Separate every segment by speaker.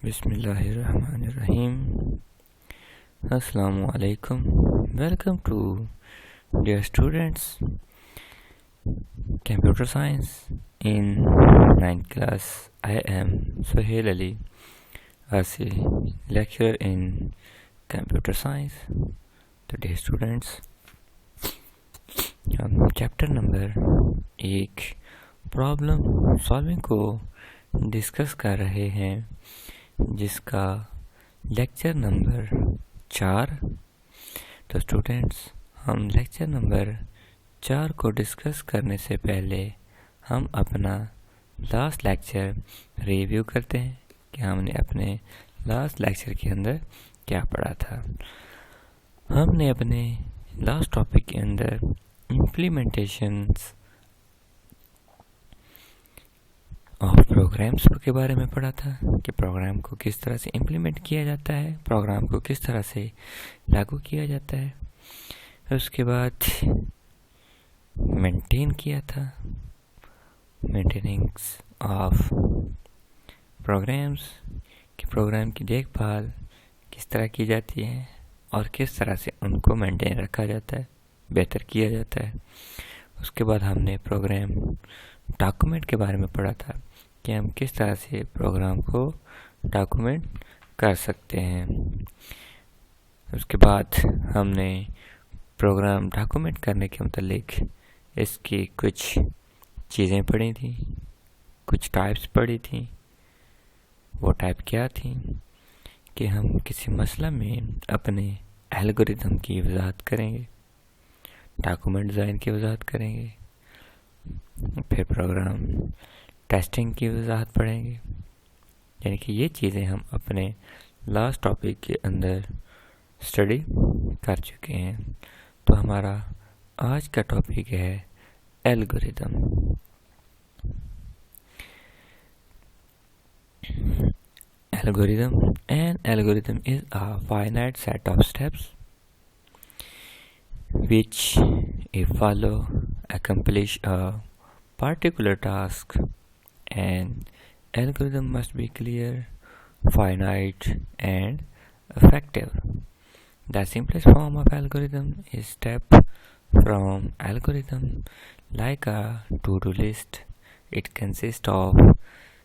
Speaker 1: Bismillahirrahmanirrahim. Assalamu alaikum. Welcome to dear students, computer science in 9th class. I am Suhail Ali, as a lecturer in computer science. तो dear students, हम chapter number 1 problem solving को discuss कर रहे हैं, जिसका lecture number 4। तो students, हम lecture number 4 को डिस्कस करने से पहले हम अपना लास्ट लेक्चर रिव्यू करते हैं कि हमने अपने लास्ट लेक्चर के अंदर क्या पढ़ा था। हमने अपने लास्ट टॉपिक के अंदर इम्प्लीमेंटेशंस और प्रोग्राम्स के बारे में पढ़ा था कि प्रोग्राम को किस तरह से इम्प्लीमेंट किया जाता है, प्रोग्राम को किस तरह से लागू किया जाता है। उसके बाद मेंटेन किया था, मेंटेनेंस ऑफ प्रोग्राम्स, कि प्रोग्राम की देखभाल किस तरह की जाती है और किस तरह से उनको मेंटेन रखा जाता है, बेहतर किया जाता है। उसके बाद हमने प्रोग्राम डॉक्यूमेंट के बारे में पढ़ा था कि हम किस तरह से प्रोग्राम को डॉक्यूमेंट कर सकते हैं। उसके बाद हमने प्रोग्राम डॉक्यूमेंट करने के मुतालिक इसकी कुछ चीज़ें पढ़ी थी, कुछ टाइप्स पढ़ी थी। वो टाइप क्या थी कि हम किसी मसला में अपने एल्गोरिथम की वजाहत करेंगे, डॉक्यूमेंट डिज़ाइन की वजाहत करेंगे, फिर प्रोग्राम टेस्टिंग की वजाहत पढ़ेंगे। यानी कि ये चीज़ें हम अपने लास्ट टॉपिक के अंदर स्टडी कर चुके हैं। तो हमारा आज का टॉपिक है algorithm. An algorithm is a finite set of steps which, if follow, accomplish a particular task. An algorithm must be clear, finite, and effective. The simplest form of algorithm is step from algorithm, like a to-do list. It consists of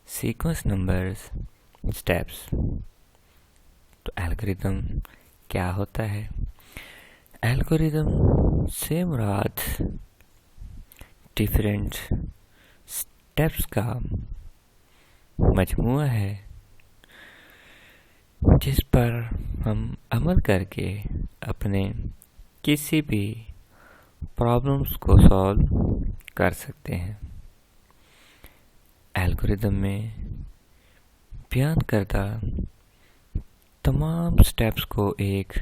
Speaker 1: sequence numbers, steps. तो algorithm क्या होता है? Algorithm से मुराद different steps का मजमूआ है, जिस पर हम अमल करके अपने किसी भी प्रॉब्लम्स को सॉल्व कर सकते हैं। एल्गोरिथम में बयान करदा तमाम स्टेप्स को एक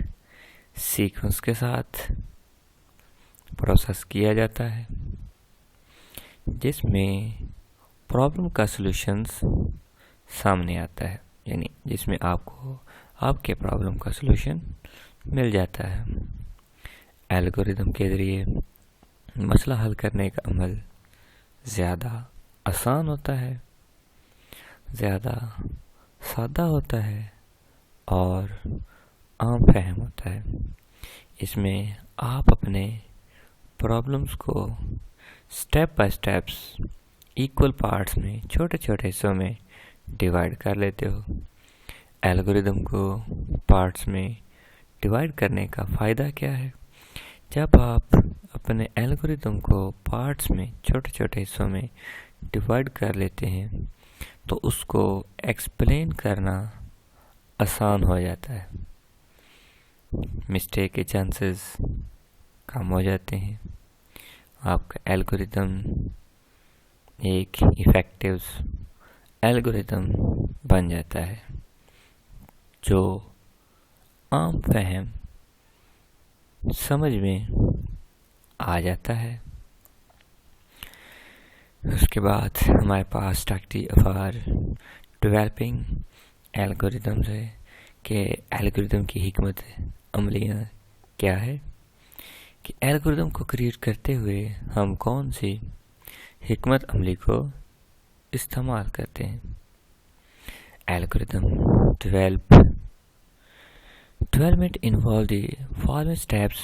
Speaker 1: सीक्वेंस के साथ प्रोसेस किया जाता है, जिसमें प्रॉब्लम का सॉल्यूशंस सामने आता है, यानी जिसमें आपको आपके प्रॉब्लम का सॉल्यूशन मिल जाता है। एल्गोरिथम के ज़रिए मसला हल करने का अमल ज़्यादा आसान होता है, ज़्यादा सादा होता है और आम फहम होता है। इसमें आप अपने प्रॉब्लम्स को step by steps equal parts में, छोटे छोटे हिस्सों में डिवाइड कर लेते हो। एल्गोरिथम को पार्ट्स में डिवाइड करने का फ़ायदा क्या है? जब आप अपने एल्गोरिथम को पार्ट्स में, छोटे छोटे हिस्सों में डिवाइड कर लेते हैं, तो उसको एक्सप्लेन करना आसान हो जाता है, मिस्टेक के चांसेस कम हो जाते हैं। आपका एल्गोरिथम एक इफ़ेक्टिव एल्गोरिथम बन जाता है, जो आम फहम समझ में आ जाता है। उसके बाद हमारे पास स्ट्रक्चर फॉर डेवलपिंग एल्गोरिथम्स है कि एल्गोरिथम की हिकमत अमलियाँ क्या है, कि एल्गोरिथम को क्रिएट करते हुए हम कौन सी हिकमत अमली को इस्तेमाल करते हैं। algorithm development involve the following steps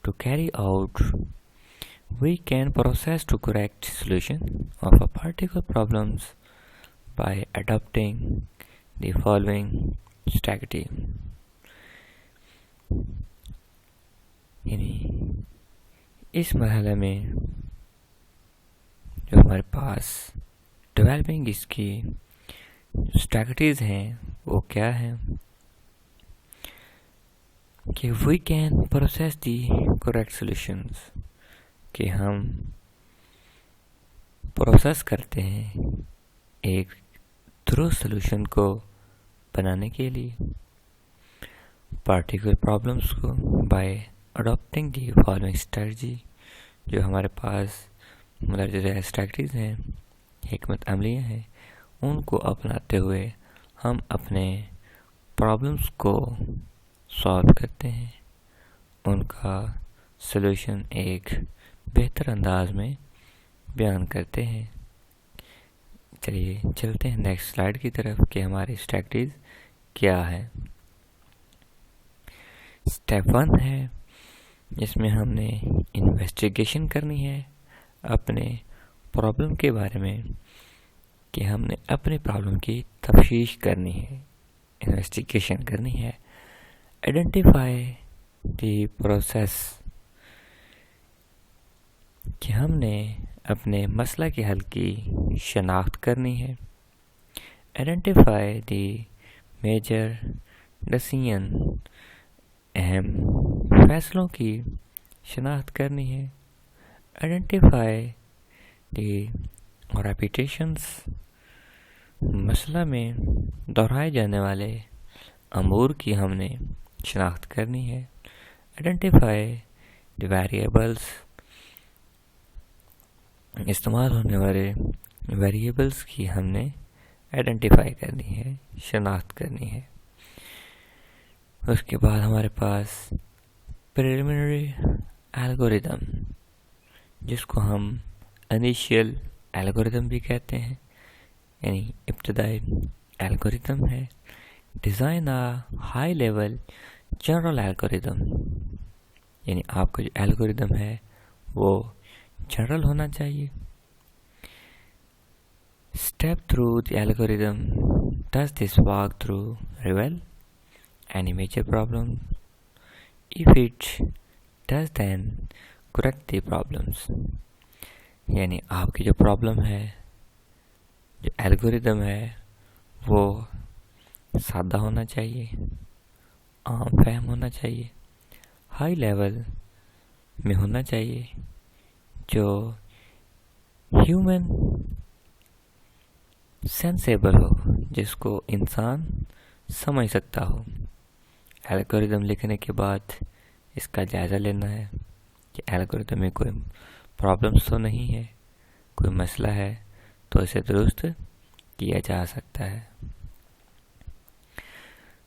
Speaker 1: to carry out. We can process to correct solution of a particular problems by adopting the following strategy. यानी इस मरहले में जो हमारे पास डेवलपिंग इसकी स्ट्रैटेजीज हैं वो क्या है कि we can process the correct solutions, कि हम प्रोसेस करते हैं एक थ्रू सॉल्यूशन को बनाने के लिए पार्टिकुलर प्रॉब्लम्स को bye adopting the following strategy. जो हमारे पास मतलब जो स्ट्रैटेजीज हैं, हिकमत अमलियाँ हैं, उनको अपनाते हुए हम अपने प्रॉब्लम्स को सॉल्व करते हैं, उनका सॉल्यूशन एक बेहतर अंदाज में बयान करते हैं। चलिए चलते हैं नेक्स्ट स्लाइड की तरफ कि हमारी स्ट्रैटेजीज क्या है। स्टेप 1 है जिसमें हमने इन्वेस्टिगेशन करनी है अपने प्रॉब्लम के बारे में, कि हमने अपने प्रॉब्लम की तफ्तीश करनी है, इन्वेस्टिगेशन करनी है। आइडेंटिफाई द प्रोसेस, कि हमने अपने मसला के हल की शनाख्त करनी है। आइडेंटिफाई द मेजर डिसीजन, अहम फैसलों की शनाख्त करनी है। आइडेंटिफाई द रेपिटेशंस, मसला में दोहराए जाने वाले अमूर की हमने शनाख्त करनी है। आइडेंटिफाई द वेरिएबल्स, इस्तेमाल होने वाले वेरिएबल्स की हमने आइडेंटिफाई करनी है, शनाख्त करनी है। उसके बाद हमारे पास प्रिलिमिनरी एल्गोरिदम, जिसको हम इनिशियल एल्गोरिदम भी कहते हैं, यानी इब्तदाई एल्गोरिदम है। Design a high level general algorithm, यानी आपका जो एल्गोरिदम है वो जनरल होना चाहिए। Step through the algorithm, does this work through रिवेल any major problem? If it does, then correct the problems. यानी आपकी जो प्रॉब्लम है, जो एल्गोरिदम है, वो सादा होना चाहिए, आम फहम होना चाहिए, हाई लेवल में होना चाहिए, जो ह्यूमन सेंसेबल हो, जिसको इंसान समझ सकता हो। एल्गोरिदम लिखने के बाद इसका जायज़ा लेना है कि एल्गोरिदम में कोई प्रॉब्लम्स तो नहीं है, कोई मसला है तो इसे दुरुस्त किया जा सकता है।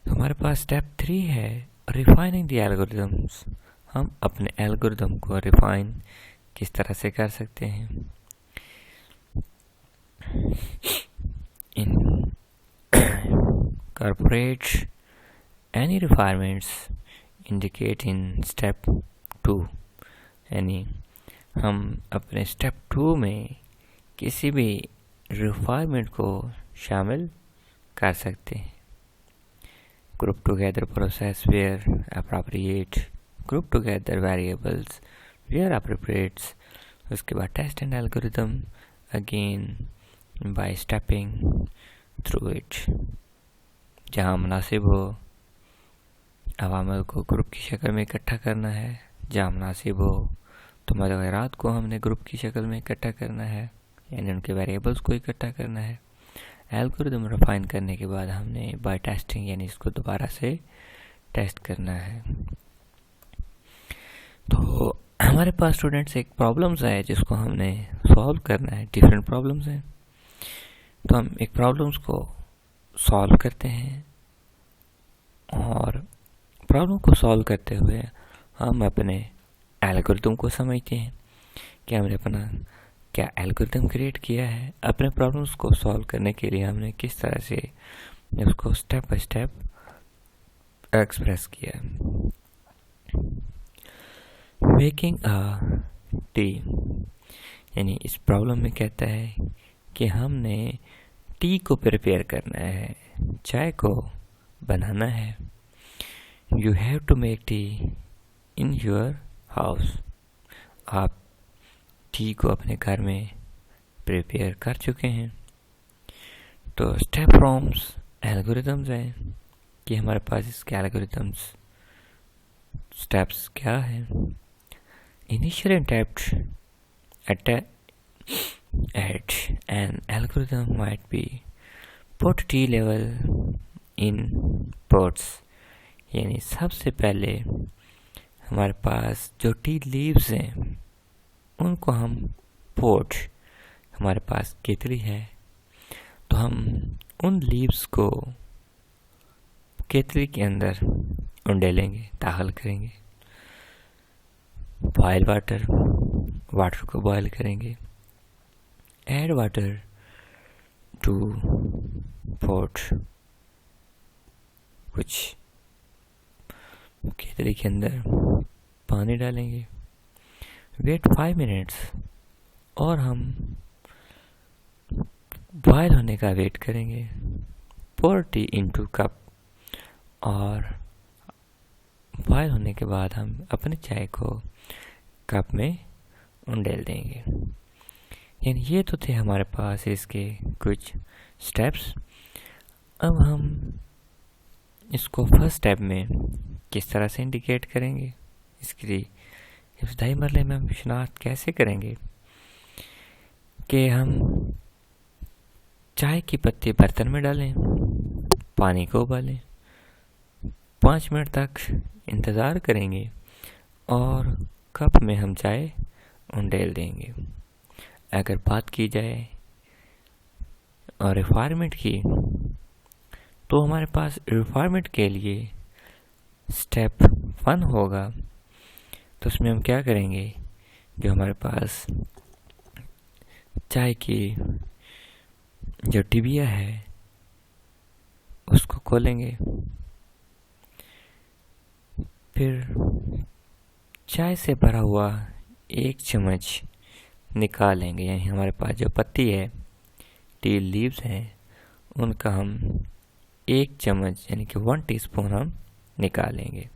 Speaker 1: हमारे पास स्टेप 3 है रिफाइनिंग द एल्गोरिदम्स। हम अपने एल्गोरिदम को रिफाइन किस तरह से कर सकते हैं। Incorporate any requirements indicate in step 2, यानी हम अपने स्टेप 2 में किसी भी रिक्वायरमेंट को शामिल कर सकते हैं। Group together process where appropriate, group together variables where appropriate. उसके बाद test and algorithm again by stepping through it. जहाँ मुनासिब हो अवामल को ग्रुप की शक्ल में इकट्ठा करना है, जहाँ मुनासिब हो तो मुतग़यरात को हमने ग्रुप की शक्ल में इकट्ठा करना है, यानी उनके वेरिएबल्स को इकट्ठा करना है। एल्गोरिदम रिफाइन करने के बाद हमने बाय टेस्टिंग, यानी इसको दोबारा से टेस्ट करना है। तो हमारे पास स्टूडेंट्स एक प्रॉब्लम्स है जिसको हमने सॉल्व करना है, डिफरेंट प्रॉब्लम्स हैं। तो हम एक प्रॉब्लम्स को सॉल्व करते हैं और प्रॉब्लम को सॉल्व करते हुए हम अपने एल्गोरिदम को समझते हैं कि हमने अपना क्या एल्गोरिथम क्रिएट किया है, अपने प्रॉब्लम्स को सॉल्व करने के लिए हमने किस तरह से उसको स्टेप बाय स्टेप एक्सप्रेस किया है। मेकिंग अ टी, यानी इस प्रॉब्लम में कहता है कि हमने टी को प्रिपेयर करना है, चाय को बनाना है। You have to make tea in your house. आप टी को अपने घर में प्रिपेयर कर चुके हैं। तो स्टेप फ्रॉम्स एल्गोरिथम्स हैं कि हमारे पास इसके एल्गोरिथम्स स्टेप्स क्या है। Initial attempt at an algorithm might be put tea level in pots, यानी सबसे पहले हमारे पास जो टी लीव्स हैं उनको हम पोट, हमारे पास केतली है तो हम उन लीव्स को केतली के अंदर उंडेलेंगे, दाखिल करेंगे। बॉयल वाटर को बॉयल करेंगे। Add water to pot, कुछ केतली के अंदर पानी डालेंगे। वेट 5 मिनट्स, और हम बॉयल होने का वेट करेंगे। pour टी इनटू कप, और बॉयल होने के बाद हम अपने चाय को कप में उंडेल देंगे। यानी ये तो थे हमारे पास इसके कुछ स्टेप्स। अब हम इसको फर्स्ट स्टेप में किस तरह से इंडिकेट करेंगे, इसकी इब्तदाई मरहले में हम शिनाख्त कैसे करेंगे कि हम चाय की पत्ती बर्तन में डालें, पानी को उबालें, 5 मिनट तक इंतज़ार करेंगे और कप में हम चाय उंडेल देंगे। अगर बात की जाए और रिक्वायरमेंट की, तो हमारे पास रिक्वायरमेंट के लिए स्टेप 1 होगा। तो उसमें हम क्या करेंगे, जो हमारे पास चाय की जो टिबिया है उसको खोलेंगे, फिर चाय से भरा हुआ 1 चम्मच निकालेंगे। यानी हमारे पास जो पत्ती है, टी लीव्स हैं, उनका हम 1 चम्मच यानी कि 1 टीस्पून हम निकालेंगे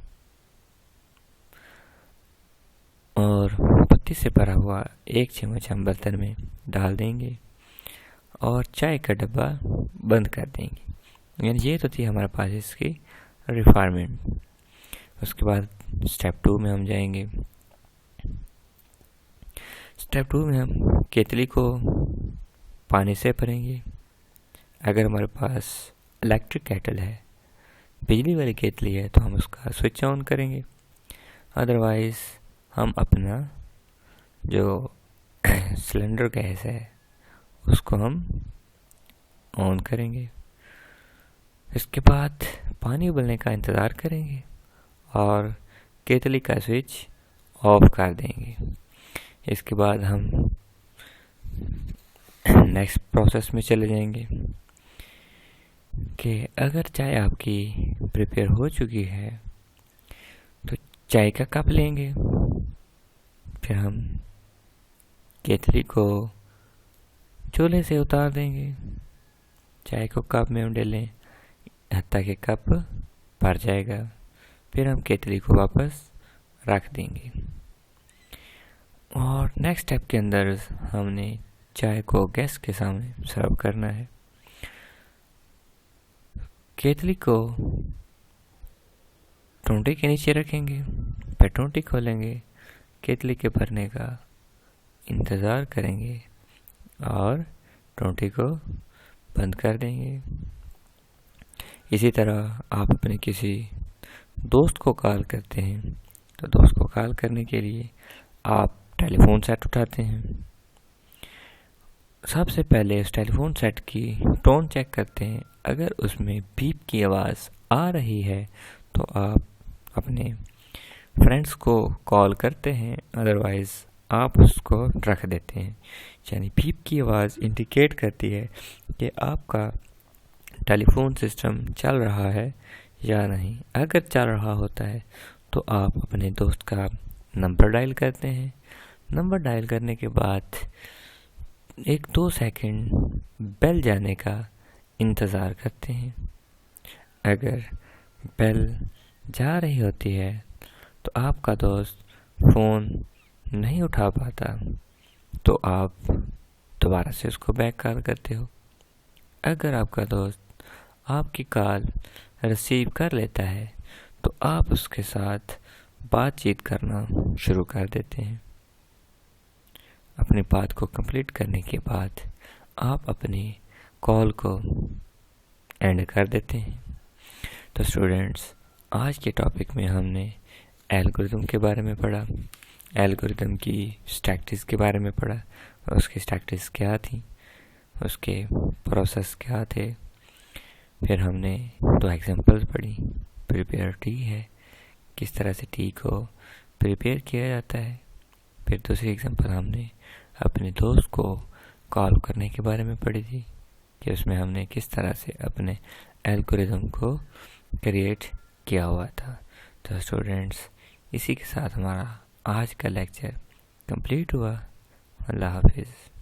Speaker 1: और पत्ती से भरा हुआ 1 चम्मच हम बर्तन में डाल देंगे और चाय का डब्बा बंद कर देंगे। यानी ये तो थी हमारे पास इसकी रिक्वायरमेंट। उसके बाद स्टेप 2 में हम जाएंगे। स्टेप 2 में हम केतली को पानी से भरेंगे। अगर हमारे पास इलेक्ट्रिक केटल है, बिजली वाली केतली है, तो हम उसका स्विच ऑन करेंगे। अदरवाइज़ हम अपना जो सिलेंडर गैस है उसको हम ऑन करेंगे। इसके बाद पानी उबलने का इंतज़ार करेंगे और केतली का स्विच ऑफ कर देंगे। इसके बाद हम नेक्स्ट प्रोसेस में चले जाएंगे कि अगर चाय आपकी प्रिपेयर हो चुकी है तो चाय का कप लेंगे, फिर हम केतली को चूल्हे से उतार देंगे, चाय को कप में उंडेलें हत्ता कि कप भर जाएगा। फिर हम केतली को वापस रख देंगे और नेक्स्ट स्टेप के अंदर हमने चाय को गैस के सामने सर्व करना है। केतली को टोंटे के नीचे रखेंगे, फिर टोंटी खोलेंगे, केतली के भरने का इंतज़ार करेंगे और टोंटी को बंद कर देंगे। इसी तरह आप अपने किसी दोस्त को कॉल करते हैं तो दोस्त को कॉल करने के लिए आप टेलीफोन सेट उठाते हैं। सबसे पहले उस टेलीफोन सेट की टोन चेक करते हैं। अगर उसमें बीप की आवाज़ आ रही है तो आप अपने फ्रेंड्स को कॉल करते हैं, अदरवाइज़ आप उसको रख देते हैं। यानी बीप की आवाज़ इंडिकेट करती है कि आपका टेलीफोन सिस्टम चल रहा है या नहीं। अगर चल रहा होता है तो आप अपने दोस्त का नंबर डायल करते हैं। नंबर डायल करने के बाद 1-2 सेकंड बेल जाने का इंतज़ार करते हैं। अगर बेल जा रही होती है तो आपका दोस्त फ़ोन नहीं उठा पाता तो आप दोबारा से उसको बैक कॉल करते हो। अगर आपका दोस्त आपकी कॉल रिसीव कर लेता है तो आप उसके साथ बातचीत करना शुरू कर देते हैं। अपनी बात को कंप्लीट करने के बाद आप अपनी कॉल को एंड कर देते हैं। तो स्टूडेंट्स, आज के टॉपिक में हमने एल्गोरिदम के बारे में पढ़ा, एल्गोरिदम की स्ट्रैटेजीज के बारे में पढ़ा, उसकी स्ट्रैटेजीज क्या थी, उसके प्रोसेस क्या थे। फिर हमने 2 एग्जांपल्स पढ़ी। प्रिपेयर टी है, किस तरह से टी को प्रिपेयर किया जाता है। फिर दूसरी एग्जांपल हमने अपने दोस्त को कॉल करने के बारे में पढ़ी थी कि उसमें हमने किस तरह से अपने एल्गोरिदम को क्रिएट किया हुआ था। तो स्टूडेंट्स, इसी के साथ हमारा आज का लेक्चर कंप्लीट हुआ। अल्लाह हाफिज़।